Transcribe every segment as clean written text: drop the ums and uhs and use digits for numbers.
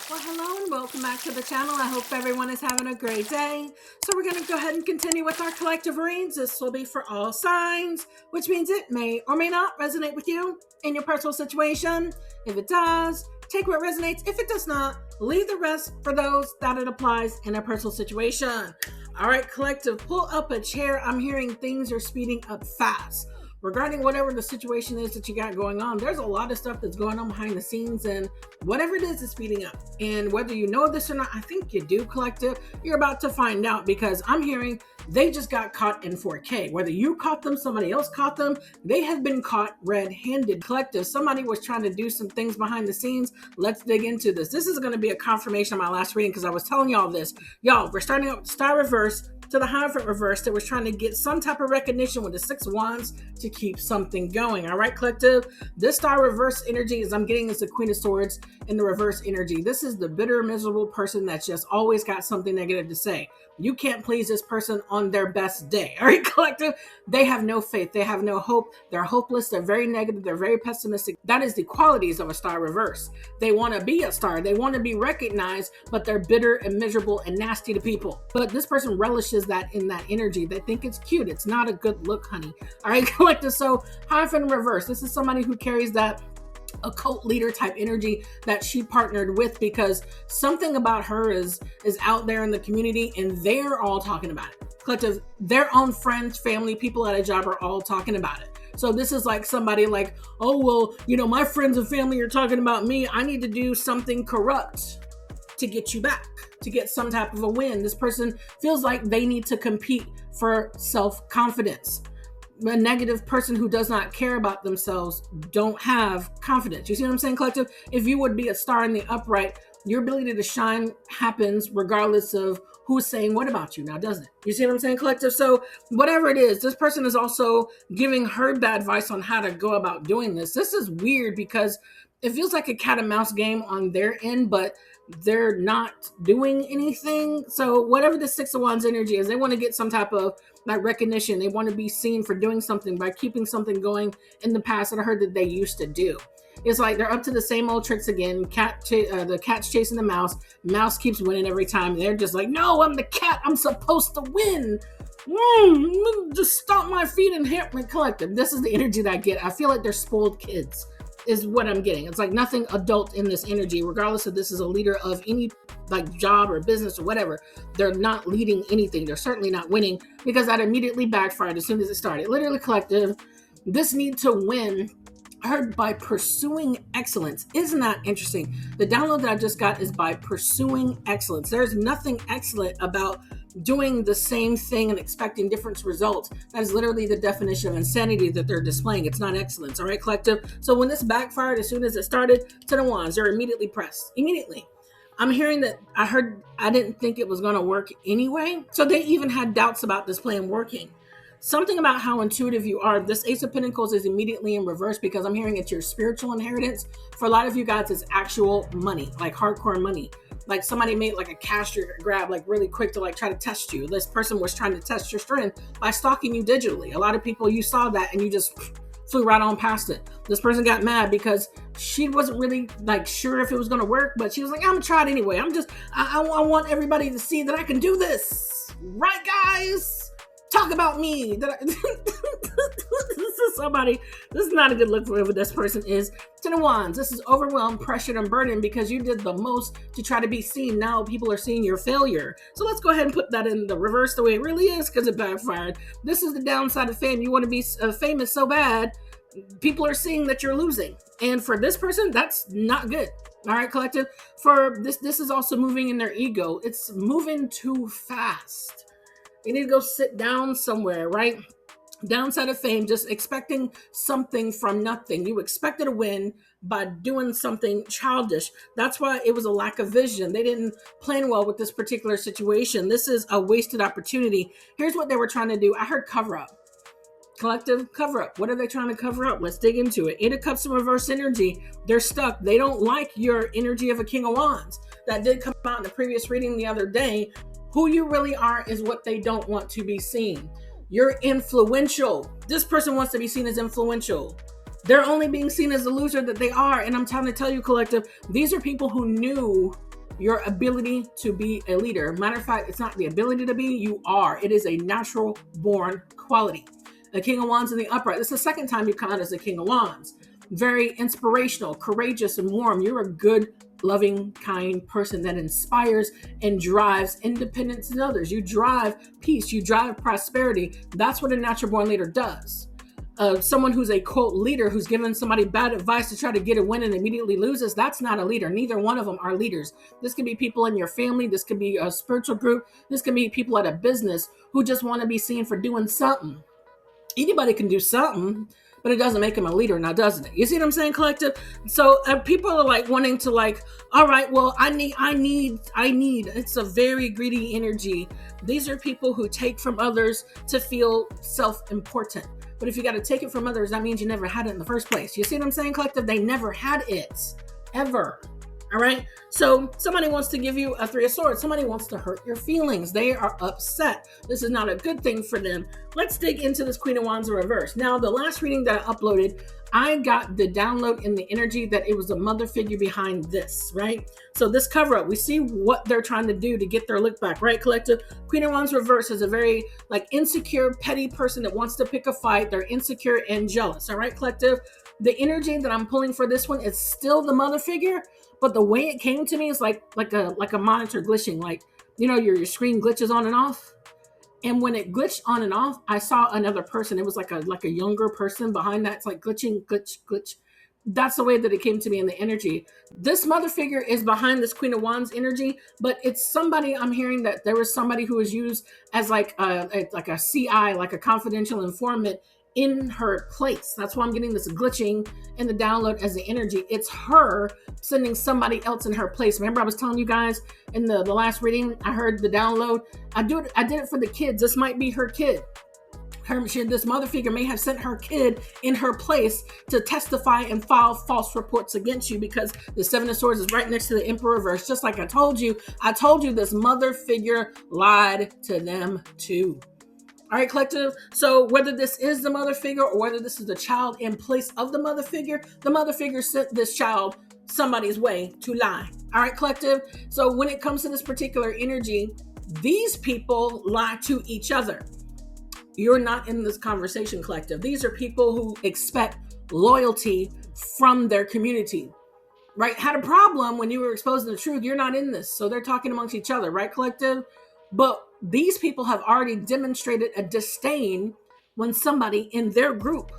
Well, hello and welcome back to the channel. I hope everyone is having a great day. So we're going to go ahead and continue with our collective reads. This will be for all signs, which means it may or may not resonate with you in your personal situation. If it does, take what resonates. If it does not, leave the rest for those that it applies in a personal situation. All right, collective, pull up a chair. I'm hearing things are speeding up fast. Regarding whatever the situation is that you got going on, there's a lot of stuff that's going on behind the scenes, and whatever it is speeding up. And whether you know this or not, I think you do, collective. You're about to find out, because I'm hearing they just got caught in 4K. Whether you caught them, somebody else caught them, they have been caught red-handed. Collective, somebody was trying to do some things behind the scenes. Let's dig into this. This is going to be a confirmation of my last reading, because I was telling y'all this. Y'all, we're starting out with Star Reverse to the Hierophant Reverse that was trying to get some type of recognition with the Six of Wands to keep something going. All right, collective. This Star Reverse energy, as I'm getting, is the Queen of Swords in the reverse energy. This is the bitter, miserable person that's just always got something negative to say. You can't please this person on their best day. All right, collective. They have no faith. They have no hope. They're hopeless. They're very negative. They're very pessimistic. That is the qualities of a Star Reverse. They want to be a star. They want to be recognized, but they're bitter and miserable and nasty to people. But this person relishes that in that energy. They think it's cute. It's not a good look, honey. All right, collective. So Hierophant Reverse. This is somebody who carries that occult leader type energy that she partnered with, because something about her is out there in the community, and they're all talking about it. Collective, their own friends, family, people at a job are all talking about it. So this is like somebody like, oh, well, my friends and family are talking about me. I need to do something corrupt to get you back, to get some type of a win. This person feels like they need to compete for self-confidence. A negative person who does not care about themselves don't have confidence. You see what I'm saying, collective? If you would be a star in the upright, your ability to shine happens regardless of who's saying what about you now, doesn't it? You see what I'm saying, collective? So whatever it is, this person is also giving her bad advice on how to go about doing this. This is weird because it feels like a cat and mouse game on their end, but they're not doing anything. So whatever the Six of Wands energy is, they want to get some type of that recognition. They want to be seen for doing something by keeping something going in the past that I heard that they used to do. It's like they're up to the same old tricks again. The cat's chasing the mouse. Mouse keeps winning every time. They're just like, no, I'm the cat. I'm supposed to win. Just stomp my feet and hit my collective. This is the energy that I get. I feel like they're spoiled kids is what I'm getting. It's like nothing adult in this energy, regardless if this is a leader of any like job or business or whatever. They're not leading anything. They're certainly not winning, because that immediately backfired as soon as it started. Literally, collective, this need to win heard by pursuing excellence. Isn't that interesting? The download that I just got is by pursuing excellence. There's nothing excellent about doing the same thing and expecting different results. That is literally the definition of insanity that they're displaying. It's not excellence. All right, collective. So when this backfired, as soon as it started, to the wands, they're immediately pressed. Immediately. I'm hearing that I didn't think it was going to work anyway. So they even had doubts about this plan working. Something about how intuitive you are. This Ace of Pentacles is immediately in reverse, because I'm hearing it's your spiritual inheritance. For a lot of you guys, it's actual money, like hardcore money. Like somebody made like a cash grab, like really quick to like try to test you. This person was trying to test your strength by stalking you digitally. A lot of people, you saw that and you just flew right on past it. This person got mad because she wasn't really like sure if it was going to work, but she was like, I'm gonna try it anyway. I want everybody to see that I can do this. Right, guys? Talk about me. This is not a good look for whoever this person is. Ten of Wands. This is overwhelmed, pressured, and burdened because you did the most to try to be seen. Now people are seeing your failure. So let's go ahead and put that in the reverse the way it really is, because it backfired. This is the downside of fame. You want to be famous so bad, people are seeing that you're losing. And for this person, that's not good. All right, collective. For this is also moving in their ego. It's moving too fast. You need to go sit down somewhere, right? Downside of fame, just expecting something from nothing. You expected a win by doing something childish. That's why it was a lack of vision. They didn't plan well with this particular situation. This is a wasted opportunity. Here's what they were trying to do. I heard cover up. Collective, cover up. What are they trying to cover up? Let's dig into it. Eight of Cups in reverse energy. They're stuck. They don't like your energy of a King of Wands. That did come out in the previous reading the other day. Who you really are is what they don't want to be seen. You're influential. This person wants to be seen as influential. They're only being seen as the loser that they are. And I'm trying to tell you, collective, these are people who knew your ability to be a leader. Matter of fact, it's not the ability to be, you are. It is a natural born quality. The King of Wands in the upright. This is the second time you come out as the King of Wands. Very inspirational, courageous, and warm. You're a good, loving, kind person that inspires and drives independence in others. You drive peace. You drive prosperity. That's what a natural born leader does. Someone who's a quote leader, who's given somebody bad advice to try to get a win and immediately loses, that's not a leader. Neither one of them are leaders. This could be people in your family. This could be a spiritual group. This could be people at a business who just want to be seen for doing something. Anybody can do something, but it doesn't make them a leader now, doesn't it? You see what I'm saying, collective? So people are like wanting to like, all right, well, I need. It's a very greedy energy. These are people who take from others to feel self-important. But if you got to take it from others, that means you never had it in the first place. You see what I'm saying, collective? They never had it, ever. All right. So somebody wants to give you a 3 of Swords. Somebody wants to hurt your feelings. They are upset. This is not a good thing for them. Let's dig into this Queen of Wands in reverse. Now, the last reading that I uploaded, I got the download in the energy that it was a mother figure behind this, right? So this cover up, we see what they're trying to do to get their look back, right, collective? Queen of Wands reverse is a very like insecure, petty person that wants to pick a fight. They're insecure and jealous, all right, collective? The energy that I'm pulling for this one is still the mother figure, but the way it came to me is like a monitor glitching, like, you know, your screen glitches on and off. And when it glitched on and off, I saw another person. It was like a younger person behind that. It's like glitching, glitch. That's the way that it came to me in the energy. This mother figure is behind this Queen of Wands energy, but it's somebody, I'm hearing that there was somebody who was used as like a CI, like a confidential informant in her place. That's why I'm getting this glitching in the download as the energy. It's her sending somebody else in her place. Remember I was telling you guys in the last reading, I heard the download. I did it for the kids. This might be her kid. This mother figure may have sent her kid in her place to testify and file false reports against you, because the 7 of Swords is right next to the Emperor reverse. Just like I told you this mother figure lied to them too. All right, collective. So whether this is the mother figure or whether this is the child in place of the mother figure sent this child somebody's way to lie. All right, collective. So when it comes to this particular energy, these people lie to each other. You're not in this conversation, collective. These are people who expect loyalty from their community, right? Had a problem when you were exposing the truth. You're not in this. So they're talking amongst each other, right, collective? But these people have already demonstrated a disdain when somebody in their group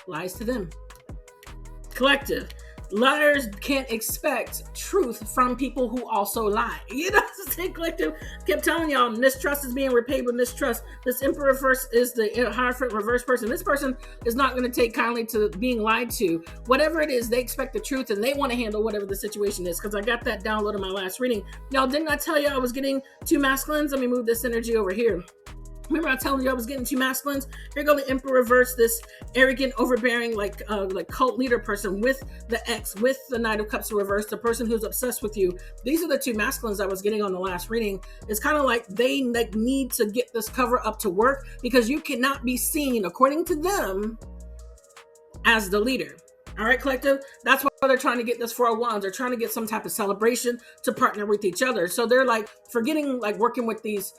lies to them. Collective. Liars can't expect truth from people who also lie. You know what I'm saying, collective? Kept telling y'all, mistrust is being repaid with mistrust. This Emperor reverse is the Hierophant reverse person. This person is not going to take kindly to being lied to. Whatever it is, they expect the truth and they want to handle whatever the situation is, because I got that download in my last reading. Y'all, didn't I tell you I was getting 2 masculines? Let me move this energy over here. Remember I told you I was getting 2 masculines? Here go the Emperor reverse, this arrogant, overbearing, like cult leader person with the X, with the Knight of Cups reverse, the person who's obsessed with you. These are the 2 masculines I was getting on the last reading. It's kind of like they need to get this cover up to work, because you cannot be seen, according to them, as the leader. All right, collective? That's why they're trying to get this 4 of Wands. They're trying to get some type of celebration to partner with each other. So they're like forgetting, like working with these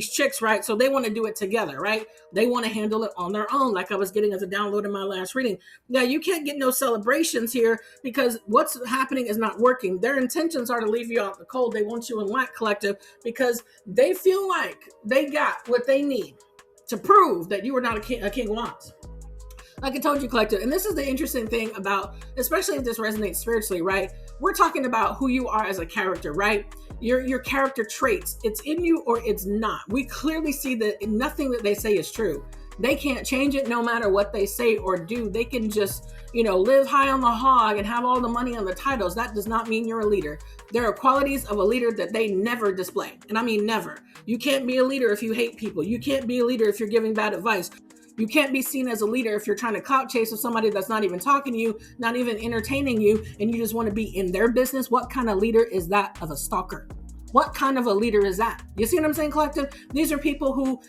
chicks, right? So they want to do it together, right? They want to handle it on their own, like I was getting as a download in my last reading. Now, you can't get no celebrations here, because what's happening is not working. Their intentions are to leave you out the cold. They want you in lack, collective, because they feel like they got what they need to prove that you are not a king of Wands. Like I told you, collective, and this is the interesting thing about, especially if this resonates spiritually, right? We're talking about who you are as a character, right? Your character traits. It's in you or it's not. We clearly see that nothing that they say is true. They can't change it no matter what they say or do. They can just, live high on the hog and have all the money on the titles. That does not mean you're a leader. There are qualities of a leader that they never display. And I mean never. You can't be a leader if you hate people. You can't be a leader if you're giving bad advice. You can't be seen as a leader if you're trying to clout chase with somebody that's not even talking to you, not even entertaining you, and you just want to be in their business. What kind of leader is that of a stalker? What kind of a leader is that? You see what I'm saying, collective? These are people who,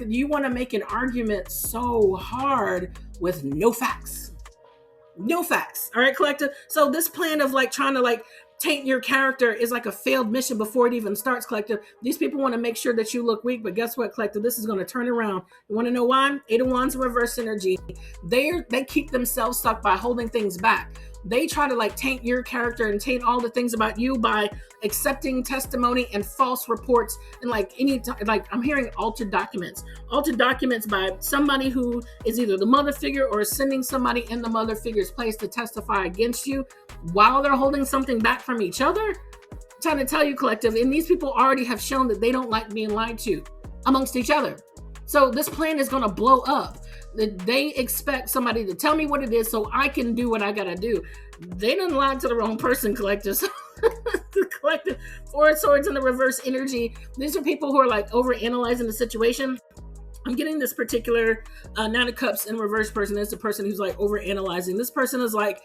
you want to make an argument so hard with no facts. No facts. All right, collective? So this plan of trying to taint your character is like a failed mission before it even starts, collective. These people want to make sure that you look weak, but guess what, collective? This is going to turn around. You want to know why? Eight of Wands in reverse energy. They keep themselves stuck by holding things back. They try to like taint your character and taint all the things about you by accepting testimony and false reports and like I'm hearing altered documents by somebody who is either the mother figure or is sending somebody in the mother figure's place to testify against you while they're holding something back from each other. I'm trying to tell you, collective, and these people already have shown that they don't like being lied to amongst each other. So this plan is going to blow up. They expect somebody to tell me what it is so I can do what I gotta do. They didn't lie to the wrong person, collective. The collective, Four of Swords in the reverse energy. These are people who are like over analyzing the situation. I'm getting this particular Nine of Cups in reverse person. It's a person who's like over analyzing. This person is like,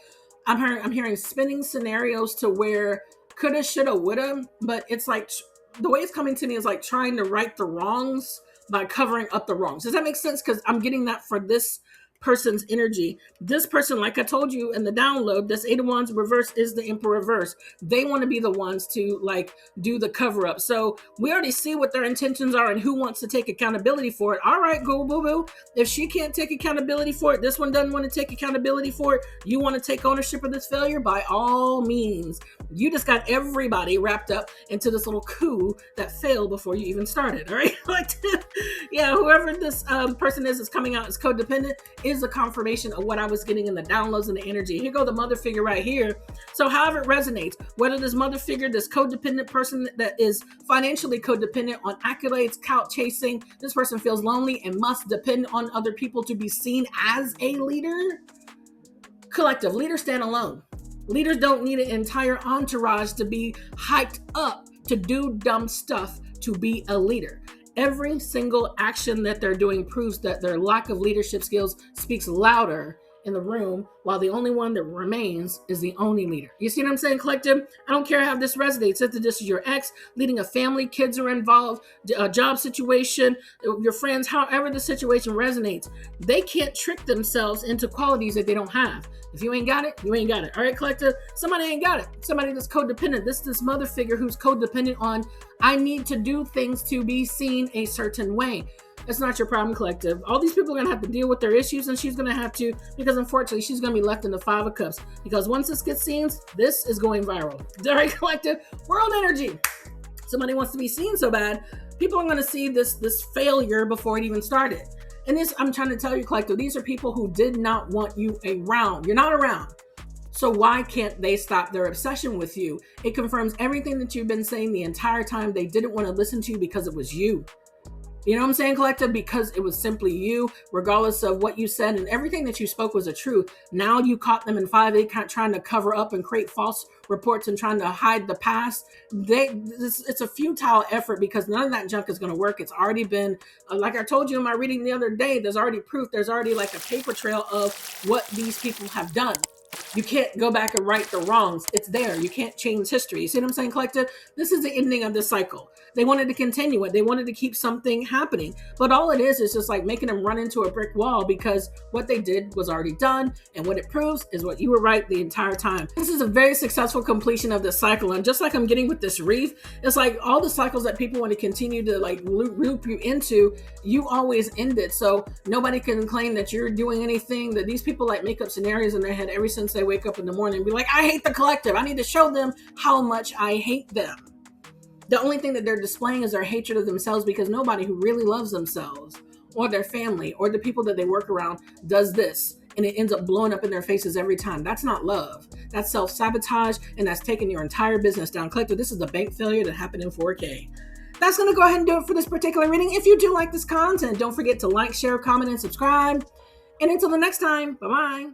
I'm hearing spinning scenarios to where coulda, shoulda, woulda, but it's like the way it's coming to me is like trying to right the wrongs by covering up the wrongs. Does that make sense? Because I'm getting that for this person's energy. This person, like I told you in the download, this Eight of Wands reverse is the Emperor reverse. They want to be the ones to like do the cover up. So we already see what their intentions are and who wants to take accountability for it. All right, go boo boo. If she can't take accountability for it, this one doesn't want to take accountability for it. You want to take ownership of this failure? By all means. You just got everybody wrapped up into this little coup that failed before you even started. All right, like yeah, whoever this person is coming out as codependent is a confirmation of what I was getting in the downloads and the energy. Here go the mother figure right here. So however it resonates, whether this mother figure, this codependent person that is financially codependent on accolades, couch chasing, this person feels lonely and must depend on other people to be seen as a leader. Collective, leaders stand alone. Leaders don't need an entire entourage to be hyped up to do dumb stuff to be a leader. Every single action that they're doing proves that their lack of leadership skills speaks louder in the room, while the only one that remains is the only leader. You see what I'm saying, collective? I don't care how this resonates. If this is your ex, leading a family, kids are involved, a job situation, your friends, however the situation resonates, they can't trick themselves into qualities that they don't have. If you ain't got it, you ain't got it. All right, collective? Somebody ain't got it. Somebody that's codependent. This mother figure who's codependent on, I need to do things to be seen a certain way. That's not your problem, collective. All these people are going to have to deal with their issues, and she's going to have to, because unfortunately, she's going to be left in the Five of Cups. Because once this gets seen, this is going viral. All right, collective? World energy. Somebody wants to be seen so bad, people are going to see this failure before it even started. And this, I'm trying to tell you, collective, these are people who did not want you around. You're not around. So why can't they stop their obsession with you? It confirms everything that you've been saying the entire time. They didn't want to listen to you because it was you. You know what I'm saying, collective? Because it was simply you, regardless of what you said, and everything that you spoke was a truth. Now you caught them in 5A trying to cover up and create false reports and trying to hide the past. It's a futile effort because none of that junk is going to work. It's already been, like I told you in my reading the other day, there's already proof. There's already like a paper trail of what these people have done. You can't go back and right the wrongs. It's there. You can't change history. You see what I'm saying, collective? This is the ending of this cycle. They wanted to continue it. They wanted to keep something happening. But all it is just like making them run into a brick wall because what they did was already done. And what it proves is what you were right the entire time. This is a very successful completion of this cycle. And just like I'm getting with this wreath, it's like all the cycles that people want to continue to like loop you into, you always end it. So nobody can claim that you're doing anything, that these people like make up scenarios in their head ever since they wake up in the morning and be like, I hate the collective. I need to show them how much I hate them. The only thing that they're displaying is their hatred of themselves because nobody who really loves themselves or their family or the people that they work around does this. And it ends up blowing up in their faces every time. That's not love. That's self-sabotage, and that's taking your entire business down. Collective, this is the bank failure that happened in 4K. That's going to go ahead and do it for this particular reading. If you do like this content, don't forget to like, share, comment, and subscribe. And until the next time, bye-bye.